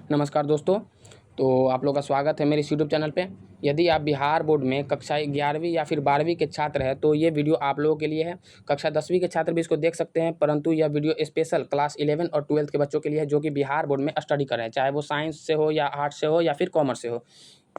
नमस्कार दोस्तों। तो आप लोग का स्वागत है मेरे इस यूट्यूब चैनल पे। यदि आप बिहार बोर्ड में कक्षा 11वीं या फिर 12वीं के छात्र हैं तो ये वीडियो आप लोगों के लिए है। कक्षा 10वीं के छात्र भी इसको देख सकते हैं, परंतु यह वीडियो स्पेशल क्लास 11 और 12th के बच्चों के लिए है जो कि बिहार बोर्ड में स्टडी कर रहे हैं, चाहे वो साइंस से हो या आर्ट्स से हो या फिर कॉमर्स से हो।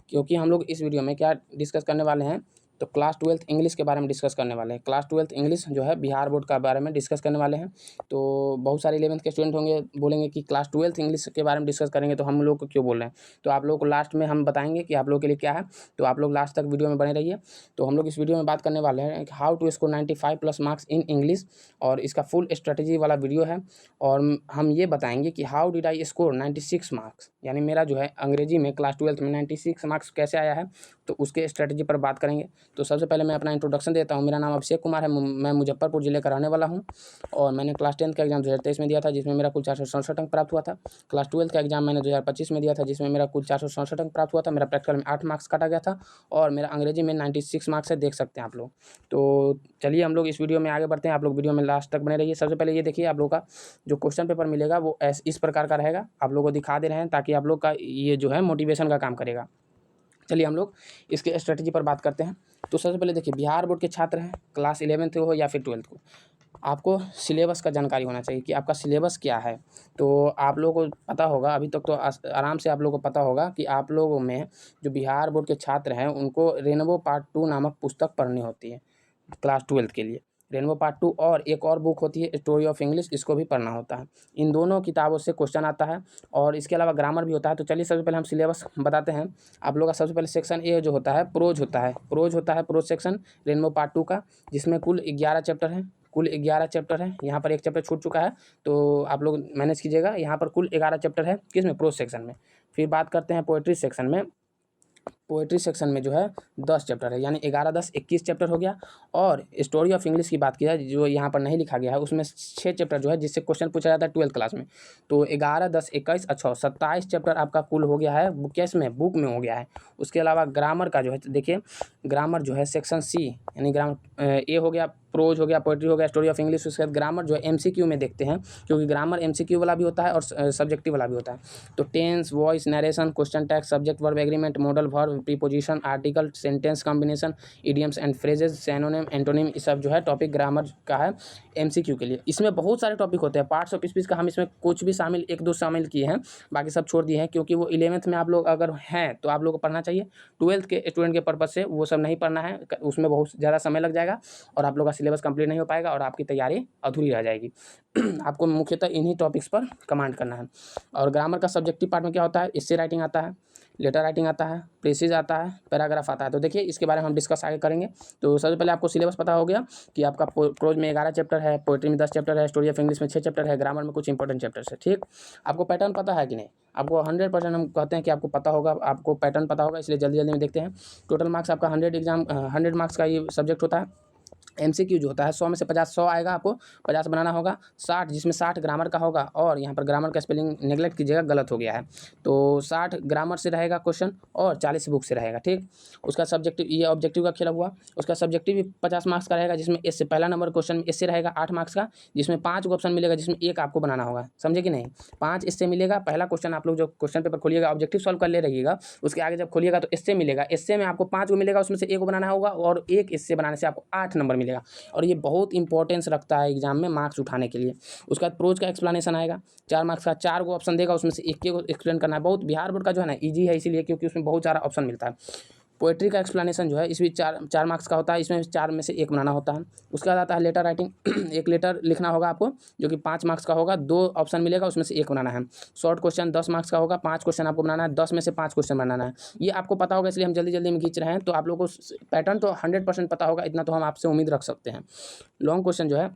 क्योंकि हम लोग इस वीडियो में क्या डिस्कस करने वाले हैं, तो क्लास 12th इंग्लिश के बारे में डिस्कस करने वाले हैं। क्लास 12th इंग्लिश जो है बिहार बोर्ड का बारे में डिस्कस करने वाले हैं। तो बहुत सारे 11th के स्टूडेंट होंगे, बोलेंगे कि क्लास 12th इंग्लिश के बारे में डिस्कस करेंगे तो हम लोग को क्यों बोल रहे हैं। तो आप लोगों को लास्ट में हम बताएंगे कि आप लोगों के लिए क्या है, तो आप लोग लास्ट तक वीडियो में बने रहिए। तो हम लोग इस वीडियो में बात करने वाले हैं how to score 95+ marks in English, और इसका फुल स्ट्रेटजी वाला वीडियो है। और हम ये बताएंगे कि how did I score 96 marks, यानी मेरा जो है अंग्रेजी में क्लास 12th में 96 मार्क्स कैसे आया है, तो उसके स्ट्रेटजी पर बात करेंगे। तो सबसे पहले मैं अपना इंट्रोडक्शन देता हूँ। मेरा नाम अभिषेक कुमार है, मैं मुजफ्फरपुर जिले का रहने वाला हूँ और मैंने क्लास 10th का एग्जाम 2023 में दिया था, जिसमें मेरा कुल 467 अंक प्राप्त हुआ था। क्लास 12th का एग्जाम मैंने 2025 में दिया था, जिसमें मेरा कुल 467 अंक प्राप्त हुआ था। मेरा प्रैक्टिकल में 8 मार्क्स काटा गया था और मेरा अंग्रेजी में 96 मार्क्स है, देख सकते हैं आप लोग। तो चलिए हम लोग इस वीडियो में आगे बढ़ते हैं, आप लोग वीडियो में लास्ट तक बने रहिए। सबसे पहले ये देखिए, आप लोग का जो क्वेश्चन पेपर मिलेगा वो इस प्रकार का रहेगा, आप लोग को दिखा दे रहे हैं ताकि आप लोग का ये जो है मोटिवेशन का काम करेगा। चलिए हम लोग इसके स्ट्रेटजी पर बात करते हैं। तो सबसे पहले देखिए, बिहार बोर्ड के छात्र हैं, क्लास 11th हो या फिर 12th को, आपको सिलेबस का जानकारी होना चाहिए कि आपका सिलेबस क्या है। तो आप लोगों को पता होगा, अभी तक तो आराम से आप लोगों को पता होगा कि आप लोगों में जो बिहार बोर्ड के छात्र हैं उनको रेनबो पार्ट 2 नामक पुस्तक पढ़नी होती है क्लास 12th के लिए। रेनबो पार्ट 2 और एक और बुक होती है स्टोरी ऑफ इंग्लिश, इसको भी पढ़ना होता है। इन दोनों किताबों से क्वेश्चन आता है और इसके अलावा ग्रामर भी होता है। तो चलिए सबसे पहले हम सिलेबस बताते हैं आप लोग का। सबसे पहले सेक्शन ए जो होता है प्रोज होता है, प्रोज सेक्शन रेनबो पार्ट 2 का, जिसमें कुल 11 चैप्टर हैं। कुल 11 चैप्टर है, यहाँ पर एक चैप्टर छूट चुका है तो आप लोग मैनेज कीजिएगा। यहाँ पर कुल 11 चैप्टर है किसमें, प्रोज सेक्शन में। फिर बात करते हैं पोएट्री सेक्शन में। पोएट्री सेक्शन में जो है 10 चैप्टर है, यानी 11 10 21 चैप्टर हो गया। और स्टोरी ऑफ इंग्लिश की बात की जाए, जो यहाँ पर नहीं लिखा गया है, उसमें 6 चैप्टर जो है जिससे क्वेश्चन पूछा जाता है 12th क्लास में। तो 11 10 21 अच्छा 27 चैप्टर आपका कुल हो गया है, केस में बुक में हो गया है। उसके अलावा ग्रामर का जो है, देखिए ग्रामर जो है सेक्शन सी, यानी ग्रामर ए हो गया, प्रोज हो गया, पोएट्री हो गया, स्टोरी ऑफ इंग्लिश। उसके बाद ग्रामर जो है एमसीक्यू में देखते हैं, क्योंकि ग्रामर एमसीक्यू वाला भी होता है और सब्जेक्टिव वाला भी होता है। तो tense, voice, narration, question tag, subject verb agreement, modal verb, preposition, article, sentence combination, idioms and phrases, synonym, antonym, ये सब जो है टॉपिक ग्रामर का है एमसीक्यू के लिए। इसमें बहुत सारे टॉपिक होते हैं, पार्ट्स ऑफ स्पीच का हम इसमें कुछ भी शामिल, 1 2 शामिल किए हैं, बाकी सब छोड़ दिए हैं, क्योंकि वो 11th में आप लोग अगर हैं तो आप लोग को पढ़ना चाहिए। 12th के स्टूडेंट के पर्पज़ से वो सब नहीं पढ़ना है, उसमें बहुत ज़्यादा समय लग जाएगा और आप लोग का सिलेबस कंप्लीट नहीं हो पाएगा और आपकी तैयारी अधूरी रह जाएगी। आपको मुख्यतः इन्हीं टॉपिक्स पर कमांड करना है। और ग्रामर का सब्जेक्टिव पार्ट में क्या होता है, एस्से राइटिंग आता है, लेटर राइटिंग आता है, प्रेसिज आता है, पैराग्राफ आता है। तो देखिए इसके बारे में हम डिस्कस आगे करेंगे। तो सबसे पहले आपको सिलेबस पता हो गया कि आपका प्रोज में 11 चैप्टर है, पोएट्री में 10 चैप्टर है, स्टोरी ऑफ इंग्लिश में 6 चैप्टर है, ग्रामर में कुछ इंपॉर्टेंट चैप्टर्स है। ठीक, आपको पैटर्न पता है कि नहीं? आपको 100% हम कहते हैं कि आपको पता होगा, आपको पैटर्न पता होगा, इसलिए जल्दी जल्दी में देखते हैं। टोटल मार्क्स आपका 100 मार्क्स का ये सब्जेक्ट होता है। एमसीक्यू जो होता है 100 में से 50, 100 आएगा, आपको 50 बनाना होगा। 60, जिसमें 60 ग्रामर का होगा, और यहाँ पर ग्रामर का स्पेलिंग नेगलेक्ट कीजिएगा, गलत हो गया है। तो 60 ग्रामर से रहेगा क्वेश्चन और 40 बुक से रहेगा। ठीक, उसका सब्जेक्टिव, ये ऑब्जेक्टिव का खेला हुआ। उसका सब्जेक्टिव भी 50 मार्क्स का रहेगा, जिसमें इससे पहला नंबर क्वेश्चन इससे रहेगा 8 मार्क्स का, जिसमें 5 को ऑप्शन मिलेगा, जिसमें एक आपको बनाना होगा। समझे कि नहीं? 5 इससे मिलेगा। पहला क्वेश्चन आप लोग जो क्वेश्चन पेपर खोलिएगा, ऑब्जेक्टिव सॉल्व कर ले रहिएगा, उसके आगे जब खोलिएगा तो इससे मिलेगा, इससे में आपको 5 को मिलेगा, उसमें से एक को बनाना होगा और एक इससे बनाने से आपको 8 नंबर मिलेगा। और ये बहुत इंपॉर्टेंस रखता है एग्जाम में मार्क्स उठाने के लिए। उसके बाद प्रोज का एक्सप्लेनेशन आएगा, 4 मार्क्स का, 4 को ऑप्शन देगा, उसमें से एक को एक्सप्लेन करना है। बहुत बिहार बोर्ड का जो है ना ईजी है, इसीलिए क्योंकि उसमें बहुत सारा ऑप्शन मिलता है। पोएट्री का एक्सप्लेनेशन जो है इसमें 4 मार्क्स का होता है, इसमें 4 में से एक बनाना होता है। उसके बाद आता है लेटर राइटिंग, एक लेटर लिखना होगा आपको, जो कि 5 मार्क्स का होगा, 2 ऑप्शन मिलेगा, उसमें से एक बनाना है। शॉर्ट क्वेश्चन 10 मार्क्स का होगा, 5 क्वेश्चन आपको बनाना है, 10 में से 5 क्वेश्चन बनाना है। ये आपको पता होगा, इसलिए हम जल्दी जल्दी में खींच रहे हैं। तो आप लोगों को पैटर्न तो 100% पता होगा, इतना तो हम आपसे उम्मीद रख सकते हैं। लॉन्ग क्वेश्चन जो है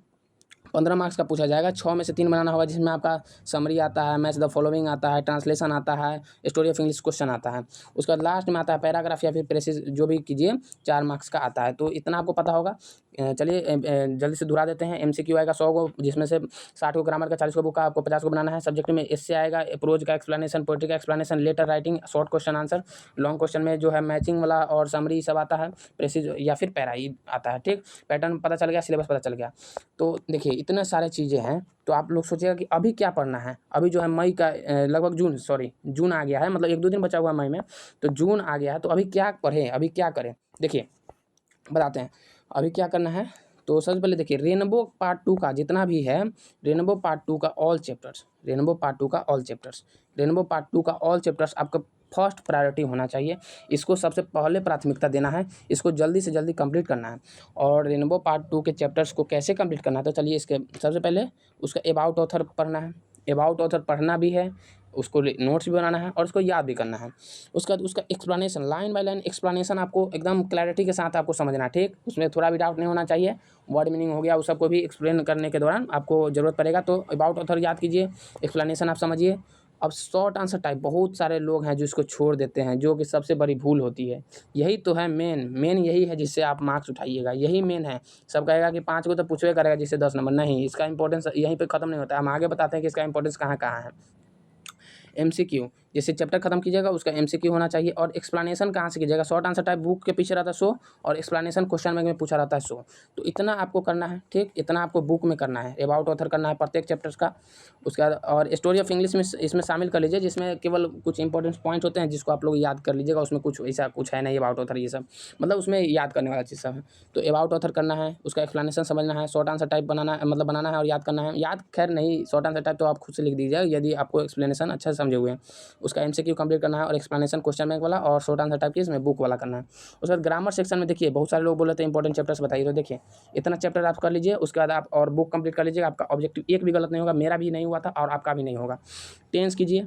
15 मार्क्स का पूछा जाएगा, 6 में से 3 बनाना होगा, जिसमें आपका समरी आता है, मैच द फॉलोइंग आता है, ट्रांसलेशन आता है, स्टोरी ऑफ इंग्लिश क्वेश्चन आता है। उसके बाद लास्ट में आता है पैराग्राफ या फिर प्रेसिज, जो भी कीजिए, 4 मार्क्स का आता है। तो इतना आपको पता होगा। चलिए जल्दी से दोहरा देते हैं। एमसीक्यू आएगा 100 को, जिसमें से 60 को ग्रामर का, 40 को बुक का, आपको 50 को बनाना है। सब्जेक्ट में इससे आएगा प्रोज का एक्सप्लेनेशन, पोएट्री का explanation, letter writing, short question answer. Long question में जो है मैचिंग वाला और समरी सब आता है, प्रेसिज या फिर पैरा आता है। ठीक, पैटर्न पता चल गया, सिलेबस पता चल गया। तो देखिए इतने सारे चीज़ें हैं। तो आप लोग सोचिएगा कि अभी क्या पढ़ना है। अभी जो है मई का लगभग जून आ गया है, मतलब 1-2 दिन बचा हुआ है मई में, तो जून आ गया है। तो अभी क्या पढ़ें, अभी क्या करें, देखिए बताते हैं अभी क्या करना है। तो सबसे पहले देखिए रेनबो पार्ट 2 का जितना भी है, रेनबो पार्ट 2 का ऑल चैप्टर्स, रेनबो पार्ट 2 का ऑल चैप्टर्स, रेनबो पार्ट 2 का ऑल चैप्टर्स आपका फर्स्ट प्रायोरिटी होना चाहिए। इसको सबसे पहले प्राथमिकता देना है, इसको जल्दी से जल्दी कंप्लीट करना है। और रेनबो पार्ट 2 के चैप्टर्स को कैसे कंप्लीट करना है, तो चलिए इसके सबसे पहले उसका अबाउट ऑथर पढ़ना है। अबाउट ऑथर पढ़ना भी है, उसको नोट्स भी बनाना है और उसको याद भी करना है। उसका उसका explanation, line by line explanation आपको एकदम क्लैरिटी के साथ आपको समझना है, ठीक। उसमें थोड़ा भी डाउट नहीं होना चाहिए। वर्ड मीनिंग हो गया, उस सबको भी एक्सप्लेन करने के दौरान आपको ज़रूरत पड़ेगा। तो अबाउट ऑथर याद कीजिए, एक्सप्लेनेशन आप समझिए। अब शॉर्ट आंसर टाइप, बहुत सारे लोग हैं जो इसको छोड़ देते हैं, जो कि सबसे बड़ी भूल होती है। यही तो है मेन यही है जिससे आप मार्क्स उठाइएगा, यही मेन है। सब कहेगा कि 5 को तो पूछवे करेगा जिससे 10 नंबर, नहीं, इसका इंपॉर्टेंस यहीं पे ख़त्म नहीं होता है। हम आगे बताते हैं कि इसका इंपॉर्टेंस कहाँ कहाँ है। एमसीक्यू, जैसे चैप्टर खत्म कीजिएगा उसका एमसीक्यू होना चाहिए। और एक्सप्लेनेशन कहाँ से कीजिएगा, शॉर्ट आंसर टाइप बुक के पीछे रहता है 100, और एक्सप्लेनेशन क्वेश्चन बैंक में पूछा रहता है 100। तो इतना आपको करना है, ठीक, इतना आपको बुक में करना है। अबाउट ऑथर करना है प्रत्येक चैप्टर्स का। उसके बाद और स्टोरी ऑफ इंग्लिश में इसमें शामिल कर लीजिए, जिसमें केवल कुछ इंपॉर्टेंट पॉइंट होते हैं जिसको आप लोग याद कर लीजिएगा। उसमें कुछ ऐसा कुछ है नहीं अबाउट ऑथर, ये सब मतलब उसमें याद करने वाला चीज़ सब है। तो अबाउट ऑथर करना है, उसका एक्सप्लेनेशन समझना है, शॉर्ट आंसर टाइप बनाना है, मतलब बनाना है और याद करना है। याद खैर नहीं, शॉर्ट आंसर टाइप तो आप खुद से लिख दीजिए यदि आपको एक्सप्लेनेशन अच्छा से समझे हुए हैं। उसका एमसीक्यू कंप्लीट करना है और एक्सप्लेनेशन क्वेश्चन बैंक वाला और शॉर्ट आंसर टाइप की इसमें बुक वाला करना है। उसके बाद ग्रामर सेक्शन में देखिए बहुत सारे लोग बोले थे इंपॉर्टेंट चैप्टर्स बताइए, तो देखिए इतना चैप्टर आप कर लीजिए। उसके बाद आप और बुक कंप्लीट कर लीजिए, आपका ऑब्जेक्टिव एक भी गलत नहीं होगा, मेरा भी नहीं हुआ था और आपका भी नहीं होगा। टेंस कीजिए,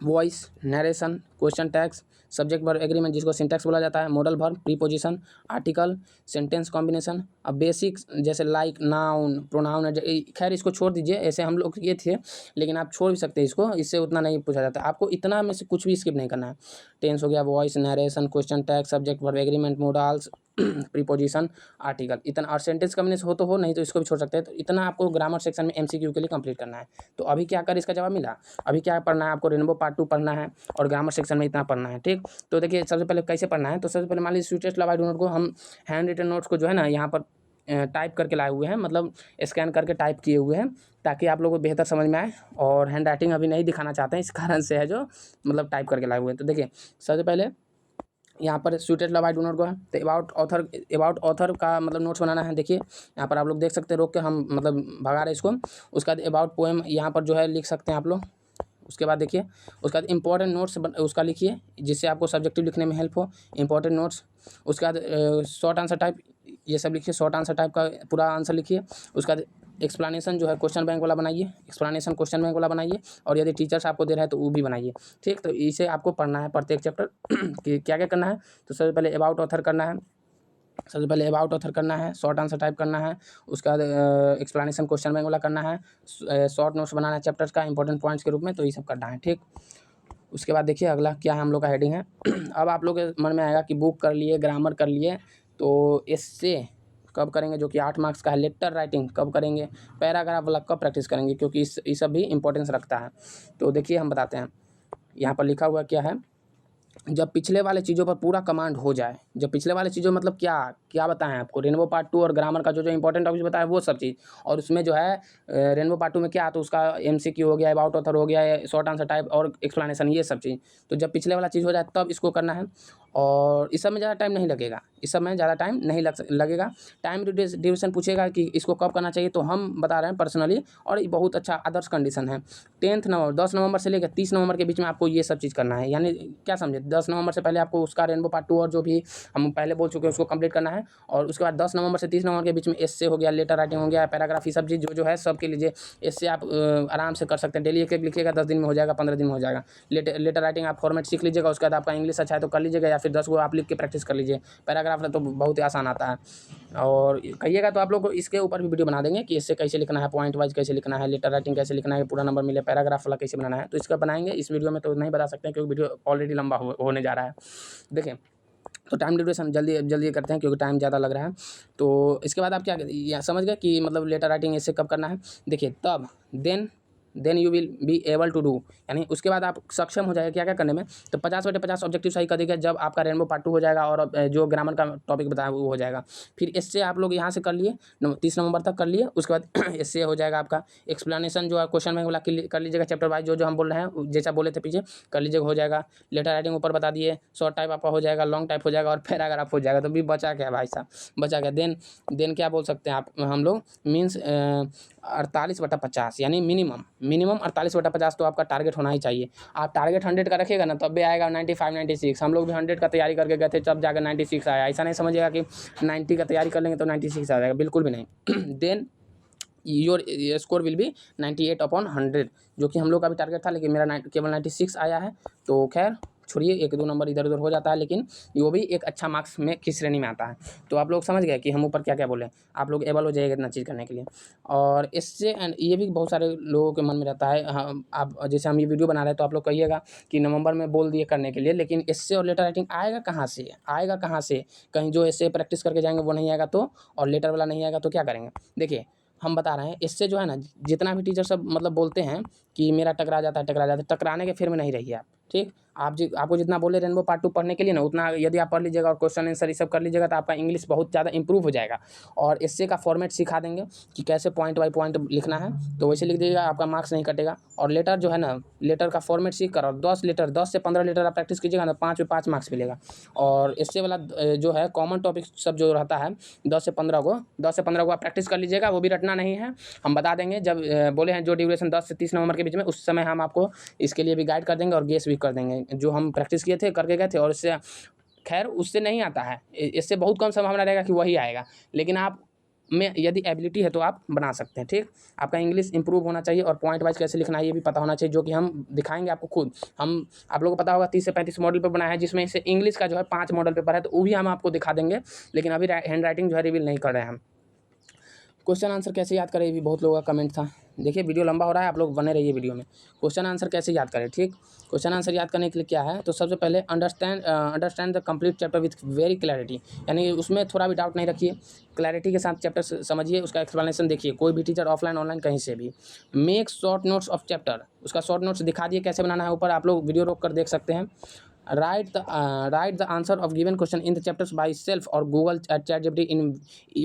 voice, narration, question tags, subject verb agreement जिसको सिंटैक्स बोला जाता है, model verb, preposition, article, sentence combination. अब बेसिक्स जैसे लाइक, नाउन, प्रोनाउन, खैर इसको छोड़ दीजिए, ऐसे हम लोग ये थे, लेकिन आप छोड़ भी सकते हैं इसको, इससे उतना नहीं पूछा जाता। आपको इतना में से कुछ भी स्किप नहीं करना है। टेंस हो गया, voice, narration, question tags, subject verb agreement, models, preposition, article, इतना। और सेंटेंस कॉम्बिनेशन हो तो हो, नहीं तो इसको भी छोड़ सकते हैं। तो इतना आपको ग्रामर सेक्शन में एमसीक्यू के लिए कंप्लीट करना है। तो अभी क्या कर इसका जवाब मिला। अभी क्या पढ़ना है आपको, रेनबो पार्ट 2 पढ़ना है और ग्रामर सेक्शन में इतना पढ़ना है, ठीक। तो देखिए सबसे पहले कैसे पढ़ना है, तो सबसे पहले मान लीजिए sweetest love I do not को हम हैंड रिटन नोट्स को जो है ना यहाँ पर टाइप करके लाए हुए हैं, मतलब स्कैन करके टाइप किए हुए हैं, ताकि आप लोगों को बेहतर समझ में आए। और हैंड राइटिंग अभी नहीं दिखाना चाहते हैं, इस कारण से है जो मतलब टाइप करके लाए हुए हैं। तो देखिए सबसे पहले यहाँ पर sweetest love I do not को है, तो अबाउट ऑथर का मतलब नोट्स बनाना है। देखिए यहाँ पर आप लोग देख सकते हैं, रोक के हम मतलब भगा रहे हैं इसको। उसके बाद अबाउट पोएम यहाँ पर जो है लिख सकते हैं आप लोग। उसके बाद देखिए उसके बाद इंपॉर्टेंट नोट्स उसका लिखिए, जिससे आपको सब्जेक्टिव लिखने में हेल्प हो, इंपॉर्टेंट नोट्स। उसके बाद शॉर्ट आंसर टाइप ये सब लिखिए, शॉर्ट आंसर टाइप का पूरा आंसर लिखिए। उसके बाद एक्सप्लेनेशन जो है क्वेश्चन बैंक वाला बनाइए, एक्सप्लेनेशन क्वेश्चन बैंक वाला बनाइए। और यदि टीचर्स आपको दे रहे हैं तो वो भी बनाइए, ठीक। तो इसे आपको पढ़ना है प्रत्येक चैप्टर कि क्या क्या करना है। तो सबसे पहले अबाउट ऑथर करना है, सबसे पहले अबाउट ऑथर करना है, शॉर्ट आंसर टाइप करना है। उसके बाद एक्सप्लेनेशन क्वेश्चन बैंक वाला करना है, शॉर्ट नोट्स बनाना है चैप्टर्स का इंपॉर्टेंट पॉइंट्स के रूप में, तो ये सब करना है, ठीक। उसके बाद देखिए अगला क्या है, हम लोग का हेडिंग है। अब आप लोग के मन में आएगा कि बुक कर लिए, ग्रामर कर लिए, तो इससे कब करेंगे, जो कि 8 मार्क्स का है। लेटर राइटिंग कब करेंगे, पैराग्राफ वाला कब प्रैक्टिस करेंगे, क्योंकि ये सब भी इंपॉर्टेंस रखता है। तो देखिए हम बताते हैं, यहाँ पर लिखा हुआ क्या है। जब पिछले वाले चीज़ों पर पूरा कमांड हो जाए, जब पिछले वाले चीज़ों मतलब क्या क्या बताएं आपको, रेनबो पार्ट 2 और ग्रामर का जो जो इंपॉर्टेंट टॉपिक बताया वो सब चीज़। और उसमें जो है रेनबो पार्ट 2 में क्या, तो उसका एमसीक्यू हो गया, अबाउट ऑथर हो गया, शॉर्ट आंसर टाइप और एक्सप्लेनेशन, ये सब चीज़। तो जब पिछले वाला चीज़ हो जाए तब इसको करना है। और इस सब में ज़्यादा टाइम नहीं लगेगा, इस सब में ज़्यादा टाइम नहीं लगेगा। टाइम ड्यूरेशन पूछेगा कि इसको कब करना चाहिए, तो हम बता रहे हैं पर्सनली, और ये बहुत अच्छा आदर्श कंडीशन है। 10 नवंबर से लेकर 30 नवंबर के बीच में आपको ये सब चीज़ करना है। यानी क्या समझे, 10 नवंबर से पहले आपको उसका रेनबो पार्ट 2 और जो भी हम पहले बोल चुके हैं उसको कंप्लीट करना है। और उसके बाद 10 नवंबर से 30 नवंबर के बीच में एस्से हो गया, लेटर राइटिंग हो गया, पैराग्राफ, ये सब चीज़ जो है सब के लीजिए। इससे आप आराम से कर सकते हैं। डेली एक लिखिएगा, 10 दिन में हो जाएगा, 15 दिन में हो जाएगा। लेटर राइटिंग आप फॉर्मेट सीख लीजिएगा। उसके बाद आपका इंग्लिश अच्छा है तो कर लीजिएगा, या फिर 10 को आप लिख के प्रैक्टिस कर लीजिए। पैराग्राफ तो बहुत ही आसान आता है। और कहिएगा तो आप लोग को इसके ऊपर भी वीडियो बना देंगे कि इससे कैसे लिखना है, पॉइंट वाइज कैसे लिखना है, लेटर राइटिंग कैसे लिखना है, पूरा नंबर मिले, पैराग्राफ वाला कैसे बनाना है, तो इसका बनाएंगे। इस वीडियो में तो नहीं बता सकते हैं क्योंकि वीडियो ऑलरेडी लंबा होने जा रहा है। देखें तो टाइम ड्यूरेशन जल्दी करते हैं क्योंकि टाइम ज़्यादा लग रहा है। तो इसके बाद आप क्या समझ गए कि मतलब लेटर राइटिंग इससे कब करना है। देखिए तब, then you will be able to do, यानी उसके बाद आप सक्षम हो जाएगा क्या क्या करने में। तो 50/50 ऑब्जेक्टिव सही कर देगा जब आपका रेनबो पार्ट 2 हो जाएगा और जो ग्रामर का टॉपिक बताया वो हो जाएगा। फिर इससे आप लोग यहाँ से कर लिए 30 नवंबर तक कर लिए, उसके बाद इससे हो जाएगा आपका एक्सप्लेनेशन जो है क्वेश्चन बैंक वाला कर लीजिएगा चैप्टर वाइज जो हम बोल रहे हैं जैसा बोले थे पीछे कर लीजिएगा, हो जाएगा। लेटर राइटिंग ऊपर बता दिए, शॉर्ट टाइप आपका हो जाएगा, लॉन्ग टाइप हो जाएगा और पैराग्राफ हो जाएगा। तो भी बचा क्या भाई साहब, बचा क्या। देन क्या बोल सकते हैं आप हम लोग मीन्स 48/50 यानी मिनिमम 48/50 तो आपका टारगेट होना ही चाहिए। आप टारगेट 100 का रखिएगा ना तब भी आएगा 95 96। हम लोग भी 100 का तैयारी करके गए थे तब जाकर 96 आया। ऐसा नहीं समझिएगा कि 90 का तैयारी कर लेंगे तो 96 आ जाएगा, बिल्कुल भी नहीं। Then your score will be 98/100 जो कि हम लोग का भी टारगेट था, लेकिन मेरा केवल 96 आया है। तो खैर छोड़िए, 1-2 नंबर इधर उधर हो जाता है, लेकिन वो भी एक अच्छा मार्क्स में किस श्रेणी में आता है। तो आप लोग समझ गए कि हम ऊपर क्या क्या बोले, आप लोग एबल हो जाइएगा इतना चीज़ करने के लिए। और इससे एंड ये भी बहुत सारे लोगों के मन में रहता है, हाँ आप जैसे हम ये वीडियो बना रहे हैं तो आप लोग कहिएगा कि नवंबर में बोल दिए करने के लिए, लेकिन इससे और लेटर राइटिंग आएगा कहाँ से, आएगा कहाँ से। कहीं जो इससे प्रैक्टिस करके जाएंगे वो नहीं आएगा तो, और लेटर वाला नहीं आएगा तो क्या करेंगे। देखिए हम बता रहे हैं इससे जो है ना, जितना भी टीचर सब मतलब बोलते हैं कि मेरा टकरा जाता है, टकराने के फिर में नहीं रहिए आप, ठीक। आपको जितना बोले रेनबो पार्ट 2 पढ़ने के लिए ना, उतना यदि आप पढ़ लीजिएगा और क्वेश्चन आंसर ये सब कर लीजिएगा तो आपका इंग्लिश बहुत ज़्यादा इंप्रूव हो जाएगा। और इससे का फॉर्मेट सिखा देंगे कि कैसे पॉइंट बाय पॉइंट लिखना है, तो वैसे लिख दीजिएगा, आपका मार्क्स नहीं कटेगा। और लेटर जो है ना, लेटर का फॉर्मेट सीख कर और 10 से 15 लेटर आप प्रैक्टिस कीजिएगा ना, 5 में 5 मार्क्स मिलेगा। और इससे वाला जो है कॉमन टॉपिक सब जो रहता है 10 से 15 को आप प्रैक्टिस कर लीजिएगा, वो भी रटना नहीं है। हम बता देंगे जब बोले हैं जो ड्यूरेशन 10 से 30 नवंबर के बीच में, उस समय हम आपको इसके लिए भी गाइड कर देंगे और गेस भी कर देंगे जो हम प्रैक्टिस किए थे करके गए थे। और इससे खैर उससे नहीं आता है, इससे बहुत कम संभावना रहेगा कि वही आएगा, लेकिन आप में यदि एबिलिटी है तो आप बना सकते हैं, ठीक। आपका इंग्लिश इंप्रूव होना चाहिए और पॉइंट वाइज कैसे लिखना है ये भी पता होना चाहिए, जो कि हम दिखाएंगे आपको खुद। हम आप लोगों को पता होगा 30 से 35 मॉडल पेपर बनाया है, जिसमें से इंग्लिश का जो है 5 मॉडल पेपर है, तो वो भी हम आपको दिखा देंगे। लेकिन अभी हैंड राइटिंग जो है रिवील नहीं कर रहे हैं हम। क्वेश्चन आंसर कैसे याद करें, ये भी बहुत लोगों का कमेंट था। देखिए वीडियो लंबा हो रहा है, आप लोग बने रहिए वीडियो में। क्वेश्चन आंसर कैसे याद करें, ठीक। क्वेश्चन आंसर याद करने के लिए क्या है, तो सबसे पहले understand the complete chapter with very clarity, यानी उसमें थोड़ा भी डाउट नहीं रखिए, क्लैरिटी के साथ चैप्टर समझिए, उसका एक्सप्लेनेशन देखिए। कोई भी टीचर ऑफलाइन ऑनलाइन कहीं से भी make short notes of chapter, उसका शॉर्ट नोट्स दिखा दिए कैसे बनाना है, ऊपर आप लोग वीडियो रोक कर देख सकते हैं। Write the answer of given question in the chapters by self और Google ChatGPT in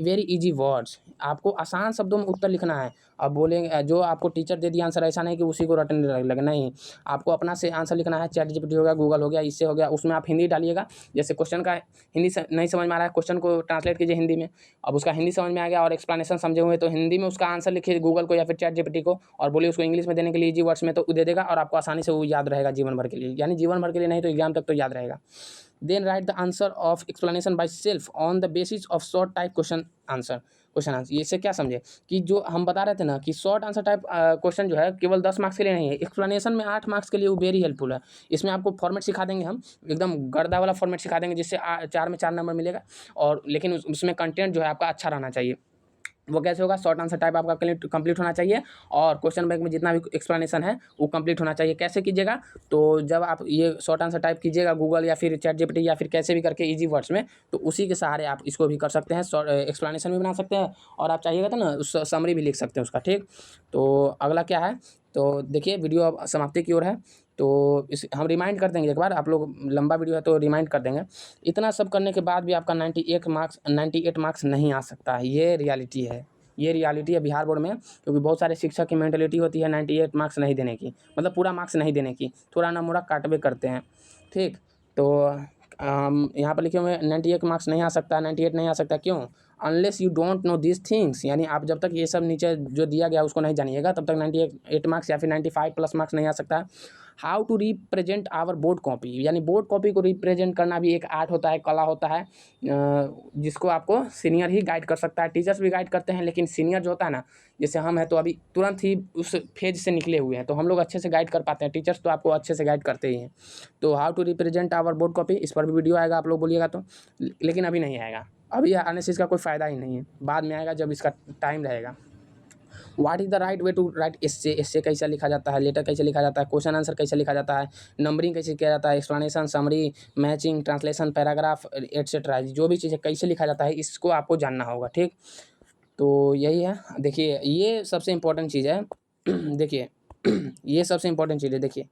very easy words. आपको आसान शब्दों में उत्तर लिखना है। अब बोलेंगे जो आपको टीचर दे दिया आंसर, ऐसा नहीं कि उसी को रटने लगे, नहीं, आपको अपना से आंसर लिखना है। ChatGPT हो गया, गूगल हो गया, इससे हो गया, उसमें आप हिंदी डालिएगा। जैसे क्वेश्चन का हिंदी नहीं समझ में आ रहा है, क्वेश्चन को ट्रांसलेट कीजिए हिंदी में, अब उसका हिंदी समझ में आ गया और एक्सप्लेनेशन समझे हुए, तो हिंदी में उसका आंसर लिखिए गूगल को या फिर ChatGPT को, और बोलिए उसको इंग्लिश में देने के लिए इजी वर्ड्स में, तो दे देगा और आपको आसानी से वो याद रहेगा जीवन भर के लिए, यानी जीवन भर के लिए नहीं तो एग्जाम तक तो याद रहेगा। Then write the answer of explanation by self on the basis of short type question answer. इससे क्या समझे कि जो हम बता रहे थे ना कि शॉर्ट आंसर टाइप क्वेश्चन जो है केवल 10 मार्क्स के लिए नहीं है, एक्सप्लेनेशन में 8 मार्क्स के लिए वो वेरी हेल्पफुल है। इसमें आपको फॉर्मेट सिखा देंगे हम, एकदम गर्दा वाला फॉर्मेट सिखा देंगे, जिससे 4 में 4 नंबर मिलेगा। और लेकिन उसमें कंटेंट जो है आपका अच्छा रहना चाहिए। वो कैसे होगा, शॉर्ट आंसर टाइप आपका कंप्लीट होना चाहिए और क्वेश्चन बैंक में जितना भी एक्सप्लेनेशन है वो कंप्लीट होना चाहिए। कैसे कीजिएगा, तो जब आप ये शॉर्ट आंसर टाइप कीजिएगा गूगल या फिर ChatGPT या फिर कैसे भी करके इजी वर्ड्स में, तो उसी के सहारे आप इसको भी कर सकते हैं, एक्सप्लेनेशन भी बना सकते हैं और आप चाहिएगा तो ना उस समरी भी लिख सकते हैं उसका, ठीक। तो अगला क्या है, तो देखिए वीडियो अब समाप्ति की ओर है, तो हम रिमाइंड कर देंगे एक बार, आप लोग लंबा वीडियो है तो रिमाइंड कर देंगे। इतना सब करने के बाद भी आपका 98 मार्क्स नहीं आ सकता है, ये रियलिटी है, ये रियलिटी है बिहार बोर्ड में। क्योंकि बहुत सारे शिक्षक की मेंटलिटी होती है 98 मार्क्स नहीं देने की, मतलब पूरा मार्क्स नहीं देने की, थोड़ा ना मोड़ा काटवे करते हैं, ठीक। तो यहाँ पर लिखे हुए 98 मार्क्स नहीं आ सकता, 98 नहीं आ सकता, क्यों, unless you don't know this things, यानी आप जब तक ये सब नीचे जो दिया गया उसको नहीं जानिएगा तब तक 98 मार्क्स या फिर 95 प्लस मार्क्स नहीं आ सकता। How to represent our board copy, यानी बोर्ड कॉपी को रिप्रेजेंट करना भी एक आर्ट होता है, कला होता है, जिसको आपको सीनियर ही गाइड कर सकता है। टीचर्स भी गाइड करते हैं, लेकिन सीनियर जो होता है ना, जैसे हम हैं तो अभी तुरंत ही उस फेज से निकले हुए हैं, तो हम लोग अच्छे से गाइड कर पाते हैं, टीचर्स तो आपको अच्छे से गाइड करते ही हैं। तो how to represent our board copy, इस पर भी वीडियो आएगा, आप लोग बोलिएगा तो, लेकिन अभी नहीं आएगा, अभी आने से इसका कोई फ़ायदा ही नहीं है, बाद में आएगा जब इसका टाइम रहेगा। What is the right way to write essay कैसे लिखा जाता है, लेटर कैसे लिखा जाता है, क्वेश्चन आंसर कैसे लिखा जाता है, नंबरिंग कैसे किया जाता है, explanation, summary, matching, translation, paragraph etcetera, जो भी चीज़ें कैसे लिखा जाता है इसको आपको जानना होगा, ठीक। तो यही है, देखिए ये सबसे इम्पोर्टेंट चीज़ है। देखिए ये सबसे इंपॉर्टेंट चीज़ है। देखिए,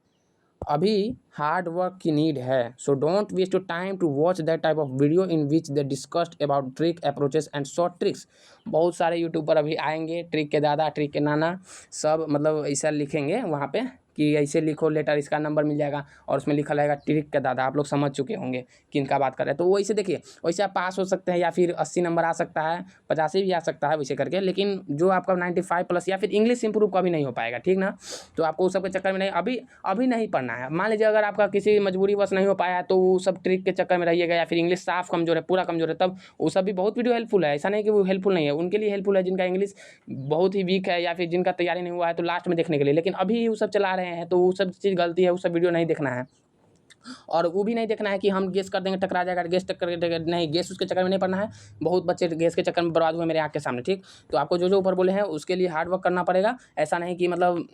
अभी हार्ड वर्क की नीड है, so don't waste your time to watch that type of video in which they discussed about trick approaches and short tricks. बहुत सारे यूट्यूबर अभी आएंगे, ट्रिक के दादा, ट्रिक के नाना, सब मतलब ऐसा लिखेंगे वहाँ पे कि ऐसे लिखो लेटर, इसका नंबर मिल जाएगा, और उसमें लिखा रहेगा ट्रिक के दादा। आप लोग समझ चुके होंगे किनका बात कर रहे हैं। तो वैसे देखिए, वैसे आप पास हो सकते हैं, या फिर 80 नंबर आ सकता है, 85 भी आ सकता है वैसे करके, लेकिन जो आपका 95 प्लस या फिर इंग्लिश इंप्रूव कभी नहीं हो पाएगा, ठीक ना। तो आपको उस सब के चक्कर में नहीं, अभी नहीं पढ़ना है। मान लीजिए अगर आपका किसी मजबूरीवश नहीं हो पाया, तो वो सब ट्रिक के चक्कर में रहिएगा, या फिर इंग्लिश साफ कमजोर है, पूरा कमजोर है, तब वो सब भी बहुत वीडियो हेल्पफुल है। ऐसा नहीं कि वो हेल्पफुल नहीं है, उनके लिए हेल्पफुल है जिनका इंग्लिश बहुत ही वीक है, या फिर जिनका तैयारी नहीं हुआ है, तो लास्ट में देखने के लिए। लेकिन अभी वो सब चला रहे हैं, तो वो सब चीज़ गलती है, वो सब वीडियो नहीं देखना है। और वो भी नहीं देखना है कि हम गेस कर देंगे टकरा जाएगा, गेस टक्कर नहीं, गेस उसके चक्कर में नहीं पड़ना है। बहुत बच्चे गेस के चक्कर में बर्बाद हुए मेरे आँख के सामने, ठीक। तो आपको जो जो ऊपर बोले हैं उसके लिए हार्ड वर्क करना पड़ेगा। ऐसा नहीं कि मतलब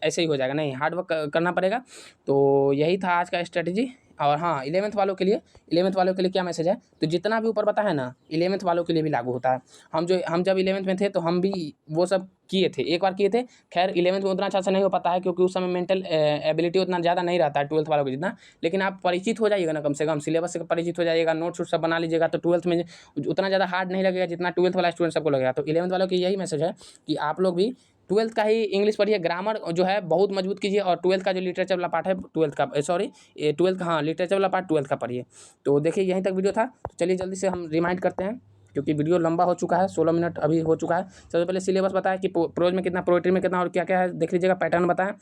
ऐसे ही हो जाएगा, नहीं, हार्ड वर्क करना पड़ेगा। तो यही था आज का स्ट्रेटजी। और हाँ, 11th वालों के लिए क्या मैसेज है, तो जितना भी ऊपर बताया ना, 11th वालों के लिए भी लागू होता है। हम जब 11th में थे, तो हम भी वो सब किए थे, एक बार किए थे। खैर 11th में उतना अच्छा से नहीं हो पाता है, क्योंकि उस समय मेंटल एबिलिटी उतना ज़्यादा नहीं रहता है 12th वालों को जितना। लेकिन आप परिचित हो जाइएगा ना, कम से कम सिलेबस से परिचित हो जाइएगा, नोट्स सब बना लीजिएगा, तो 12th में उतना ज़्यादा हार्ड नहीं लगेगा जितना 12th वाला स्टूडेंट सबको लगेगा। तो 11th वालों की यही मैसेज है कि आप लोग भी 12th का ही इंग्लिश पढ़िए, ग्रामर जो है बहुत मजबूत कीजिए, और 12th का जो लिटरेचर वाला पार्ट है 12th का, सॉरी 12th का, हाँ, लिटरेचर वाला पार्ट 12th का पढ़िए। तो देखिए, यहीं तक वीडियो था। तो चलिए जल्दी से हम रिमाइंड करते हैं, क्योंकि वीडियो लंबा हो चुका है, 16 मिनट अभी हो चुका है। सबसे पहले सिलेबस बताया कि प्रोज में कितना, पोएट्री में कितना, और क्या क्या है देख लीजिएगा, पैटर्न बताएं,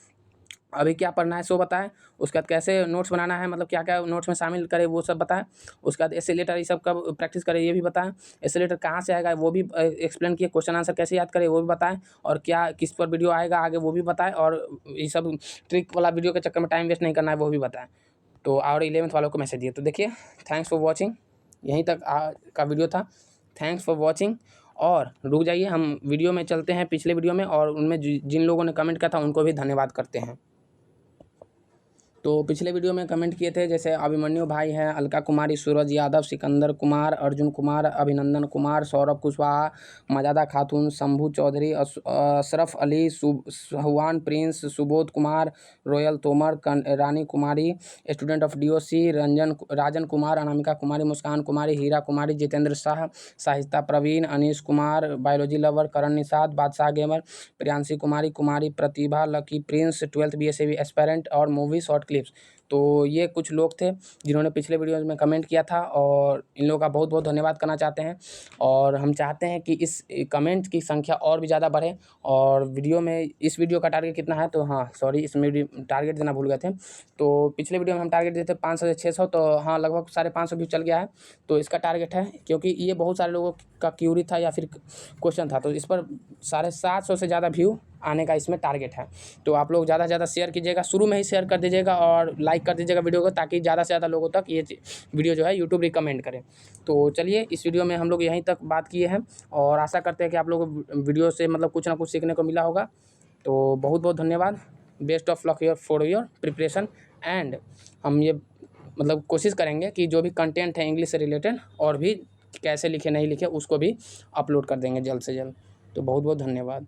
अभी क्या पढ़ना है सो बताएं। उसके बाद कैसे नोट्स बनाना है, मतलब क्या क्या नोट्स में शामिल करें वो सब बताएं। उसके बाद एसे लेटर ये सब कब प्रैक्टिस करें ये भी बताएं। एसे लेटर कहाँ से आएगा वो भी एक्सप्लेन किए। क्वेश्चन आंसर कैसे याद करें वो भी बताएं, और क्या किस पर वीडियो आएगा आगे वो भी बताएं, और ये सब ट्रिक वाला वीडियो के चक्कर में टाइम वेस्ट नहीं करना है वो भी बताएं। तो और 11th वालों को मैसेज दिए। तो देखिए, थैंक्स फॉर वॉचिंग, यहीं तक का वीडियो था। Thanks for watching. और रुक जाइए, हम वीडियो में चलते हैं पिछले वीडियो में, और उनमें जिन लोगों ने कमेंट किया था उनको भी धन्यवाद करते हैं। तो पिछले वीडियो में कमेंट किए थे, जैसे अभिमन्यु भाई हैं, अलका कुमारी, सूरज यादव, सिकंदर कुमार, अर्जुन कुमार, अभिनंदन Kumar, Saurabh Kushwaha, Majada Khatun, Shambhu Chaudhary, Ashraf Ali, Suhan Prince, Subodh Kumar, Royal Tomar, Rani Kumari, student of DOC, Rajan Kumar, Anamika Kumari, Muskan Kumari, Heera Kumari, Jitendra Shah, Sahitya Praveen, Anish Kumar, biology lover, Karan Nishad, Badshah gamer, Priyanshi Kumari, Kumari Pratibha, Lucky Prince, 12th BSAB aspirant, और मूवी शॉर्ट क्लिप्स। तो ये कुछ लोग थे जिन्होंने पिछले वीडियो में कमेंट किया था, और इन लोगों का बहुत बहुत धन्यवाद करना चाहते हैं। और हम चाहते हैं कि इस कमेंट की संख्या और भी ज़्यादा बढ़े। और वीडियो में, इस वीडियो का टारगेट कितना है, तो हाँ सॉरी, इसमें टारगेट देना भूल गए थे। तो पिछले वीडियो में हम टारगेट देते 500 से 600, तो हाँ लगभग 550 व्यू चल गया है। तो इसका टारगेट है, क्योंकि ये बहुत सारे लोगों का क्यूरी था या फिर क्वेश्चन था, तो इस पर 750 से ज़्यादा व्यू आने का इसमें टारगेट है। तो आप लोग ज़्यादा से ज़्यादा शेयर कीजिएगा, शुरू में ही शेयर कर दीजिएगा, और लाइक कर दीजिएगा वीडियो को, ताकि ज़्यादा से ज़्यादा लोगों तक ये वीडियो जो है यूट्यूब रिकमेंड करे। तो चलिए, इस वीडियो में हम लोग यहीं तक बात किए हैं, और आशा करते हैं कि आप लोग वीडियो से मतलब कुछ ना कुछ सीखने को मिला होगा। तो बहुत बहुत धन्यवाद। Best of luck for your preparation. And हम ये मतलब कोशिश करेंगे कि जो भी कंटेंट है इंग्लिश से रिलेटेड, और भी कैसे लिखे नहीं लिखे, उसको भी अपलोड कर देंगे जल्द से जल्द। तो बहुत बहुत धन्यवाद।